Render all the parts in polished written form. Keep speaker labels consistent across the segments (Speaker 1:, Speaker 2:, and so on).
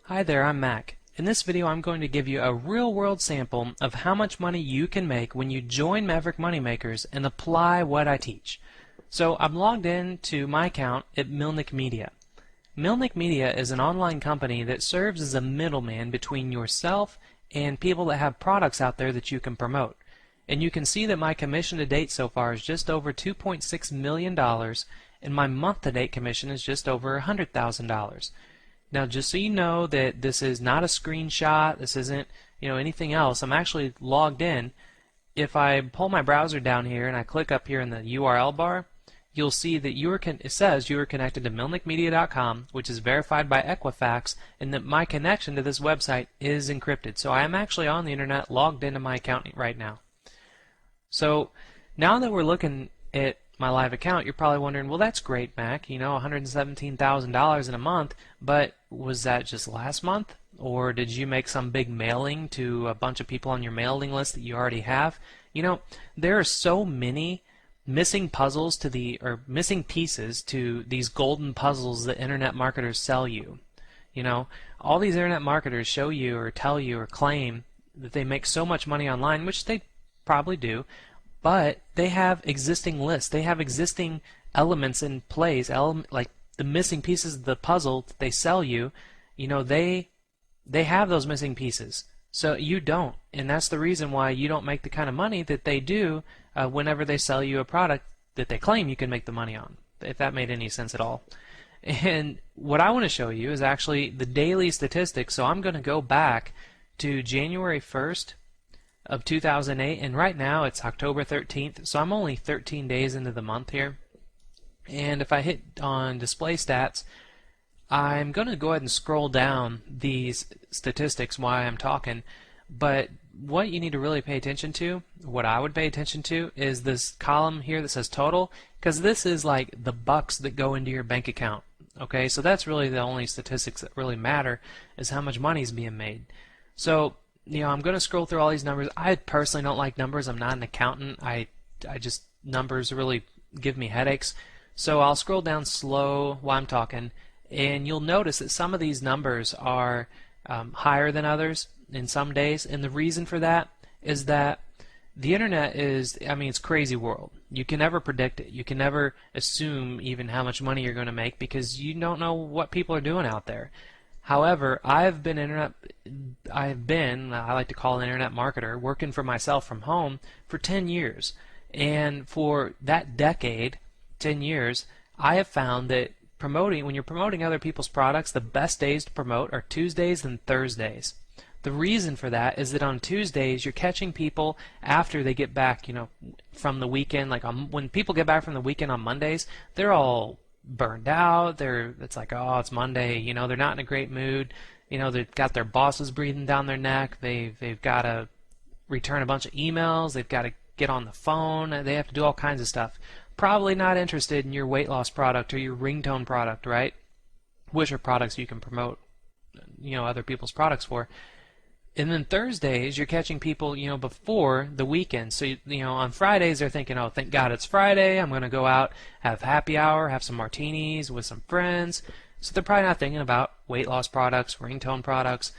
Speaker 1: Hi there, I'm Mac. In this video I'm going to give you a real-world sample of how much money you can make when you join Maverick Moneymakers and apply what I teach. So I'm logged in to my account at Milnick Media. Milnick Media is an online company that serves as a middleman between yourself and people that have products out there that you can promote. And you can see that my commission to date so far is just over $2.6 million, and my month-to-date commission is just over $100,000. Now, just so you know that this is not a screenshot, this isn't anything else. I'm actually logged in. If I pull my browser down here and I click up here in the URL bar, you'll see that it says you are connected to milnickmedia.com, which is verified by Equifax, and that my connection to this website is encrypted. So I am actually on the internet, logged into my account right now. So now that we're looking at my live account, you're probably wondering, well, that's great, Mac, $117,000 in a month, but was that just last month? Or did you make some big mailing to a bunch of people on your mailing list that you already have? There are so many missing missing pieces to these golden puzzles that internet marketers sell you. All these internet marketers show you or tell you or claim that they make so much money online, which they probably do, but they have existing lists. They have existing elements in place, like the missing pieces of the puzzle that they sell you. They have those missing pieces. So you don't, and that's the reason why you don't make the kind of money that they do whenever they sell you a product that they claim you can make the money on, if that made any sense at all. And what I want to show you is actually the daily statistics. So I'm going to go back to January 1st of 2008, and right now it's October 13th, so I'm only 13 days into the month here. And if I hit on display stats, I'm going to go ahead and scroll down these statistics while I'm talking, but what you need to really pay attention to, what I would pay attention to, is this column here that says total, because this is like the bucks that go into your bank account. Okay, so that's really the only statistics that really matter, is how much money is being made. So I'm going to scroll through all these numbers. I personally don't like numbers. I'm not an accountant. Numbers really give me headaches. So I'll scroll down slow while I'm talking, and you'll notice that some of these numbers are higher than others in some days, and the reason for that is that the internet is, it's a crazy world. You can never predict it. You can never assume even how much money you're going to make because you don't know what people are doing out there. However, I like to call an internet marketer, working for myself from home for 10 years. And for that decade, 10 years, I have found that when you're promoting other people's products, the best days to promote are Tuesdays and Thursdays. The reason for that is that on Tuesdays, you're catching people after they get back, from the weekend. Like when people get back from the weekend on Mondays, they're all burned out. It's like, oh, it's Monday. They're not in a great mood. They've got their bosses breathing down their neck. They've got to return a bunch of emails. They've got to get on the phone. They have to do all kinds of stuff. Probably not interested in your weight loss product or your ringtone product, right? Which are products you can promote, other people's products for. And then Thursdays, you're catching people, before the weekend. So, on Fridays, they're thinking, oh, thank God it's Friday. I'm going to go out, have happy hour, have some martinis with some friends. So they're probably not thinking about weight loss products, ringtone products,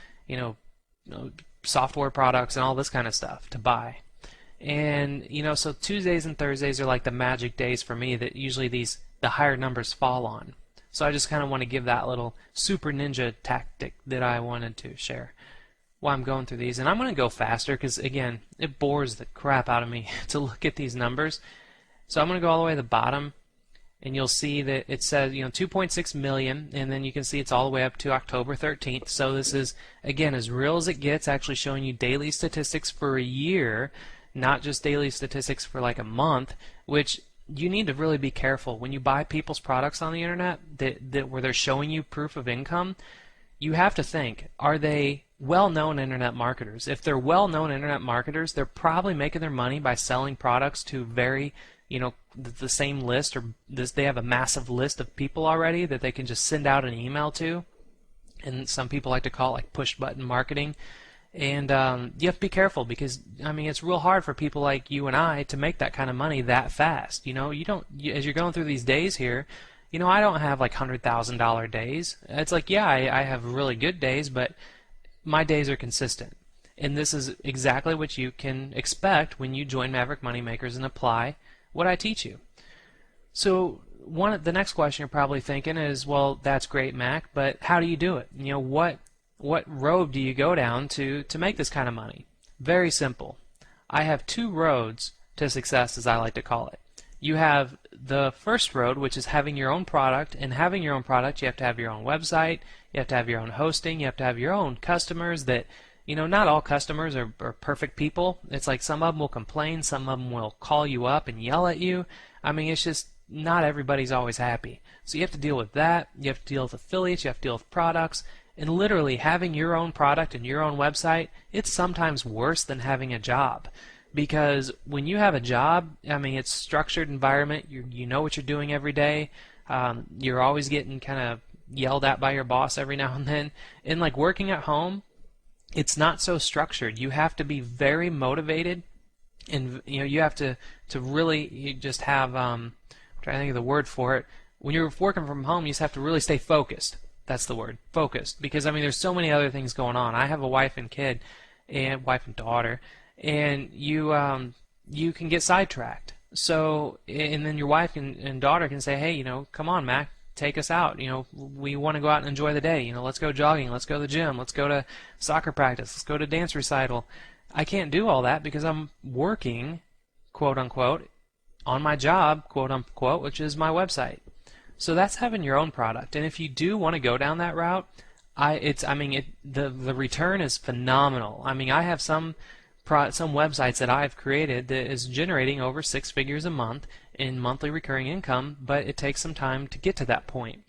Speaker 1: software products, and all this kind of stuff to buy. And, so Tuesdays and Thursdays are like the magic days for me that usually the higher numbers fall on. So I just kind of want to give that little super ninja tactic that I wanted to share while I'm going through these. And I'm going to go faster because, again, it bores the crap out of me to look at these numbers. So I'm going to go all the way to the bottom, and you'll see that it says, 2.6 million, and then you can see it's all the way up to October 13th. So this is, again, as real as it gets, actually showing you daily statistics for a year, not just daily statistics for like a month, which you need to really be careful. When you buy people's products on the internet where they're showing you proof of income, you have to think, are they well-known internet marketers? If they're well-known internet marketers, they're probably making their money by selling products to the same list, or they have a massive list of people already that they can just send out an email to. And some people like to call it like push-button marketing. And you have to be careful because, it's real hard for people like you and I to make that kind of money that fast. As you're going through these days here, I don't have like $100,000 days. It's like, yeah, I have really good days, but my days are consistent. And this is exactly what you can expect when you join Maverick Moneymakers and apply what I teach you. So the next question you're probably thinking is, well, that's great, Mac, but how do you do it? What road do you go down to make this kind of money? Very simple. I have two roads to success, as I like to call it. You have the first road, which is having your own product, and having your own product, you have to have your own website, you have to have your own hosting, you have to have your own customers that, not all customers are perfect people. It's like some of them will complain, some of them will call you up and yell at you. I mean, it's just not everybody's always happy. So you have to deal with that, you have to deal with affiliates, you have to deal with products, and literally having your own product and your own website, it's sometimes worse than having a job. Because when you have a job, I mean, it's structured environment. You know what you're doing every day. You're always getting kind of yelled at by your boss every now and then. And like working at home, it's not so structured. You have to be very motivated, and you have to really you just have I'm trying to think of the word for it. When you're working from home, you just have to really stay focused. That's the word, focused. Because I mean, there's so many other things going on. I have a wife and daughter. And you can get sidetracked. So, and then your wife and daughter can say, hey, come on, Mac, take us out. We want to go out and enjoy the day. Let's go jogging, let's go to the gym, let's go to soccer practice, let's go to dance recital. I can't do all that because I'm working, quote unquote, on my job, quote unquote, which is my website. So that's having your own product. And if you do want to go down that route, the return is phenomenal. I mean, I have some websites that I've created that is generating over 6 figures a month in monthly recurring income, but it takes some time to get to that point.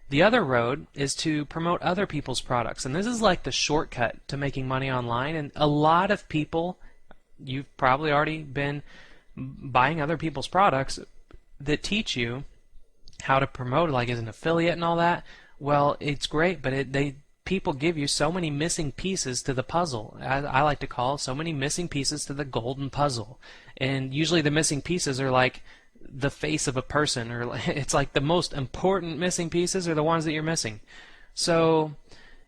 Speaker 1: The other road is to promote other people's products, and this is like the shortcut to making money online. And a lot of people, you've probably already been buying other people's products that teach you how to promote, like as an affiliate and all that. Well, it's great, but people give you so many missing pieces to the puzzle. I like to call so many missing pieces to the golden puzzle. And usually the missing pieces are like the face of a person, or it's like the most important missing pieces are the ones that you're missing. So,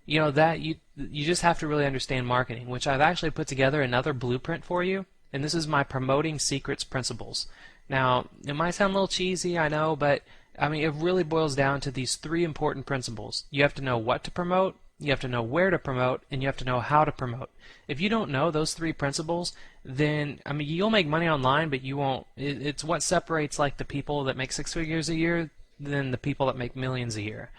Speaker 1: that you just have to really understand marketing, which I've actually put together another blueprint for you, and this is my Promoting Secrets Principles. Now, it might sound a little cheesy, I know, but I mean, it really boils down to these 3 important principles. You have to know what to promote, you have to know where to promote, and you have to know how to promote. If you don't know those 3 principles, then, I mean, you'll make money online, but you won't. It's what separates like the people that make 6 figures a year than the people that make millions a year.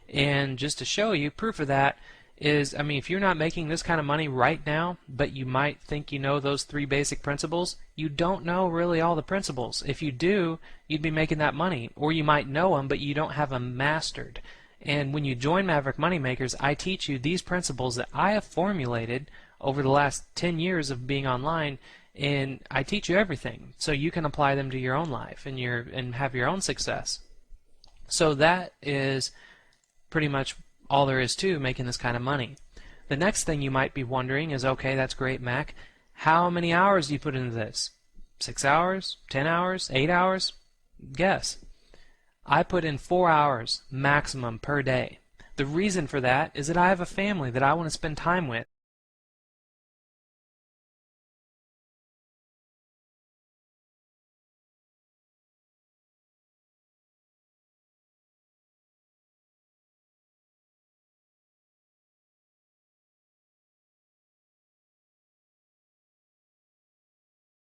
Speaker 1: And just to show you, proof of that is, I mean, if you're not making this kind of money right now, but you might think you know those 3 basic principles, you don't know really all the principles. If you do, you'd be making that money. Or you might know them, but you don't have them mastered. And when you join Maverick Moneymakers, I teach you these principles that I have formulated over the last 10 years of being online, and I teach you everything so you can apply them to your own life and have your own success. So that is pretty much all there is to making this kind of money. The next thing you might be wondering is, okay, that's great, Mac. How many hours do you put into this? 6 hours? 10 hours? 8 hours? Guess. I put in 4 hours maximum per day. The reason for that is that I have a family that I want to spend time with.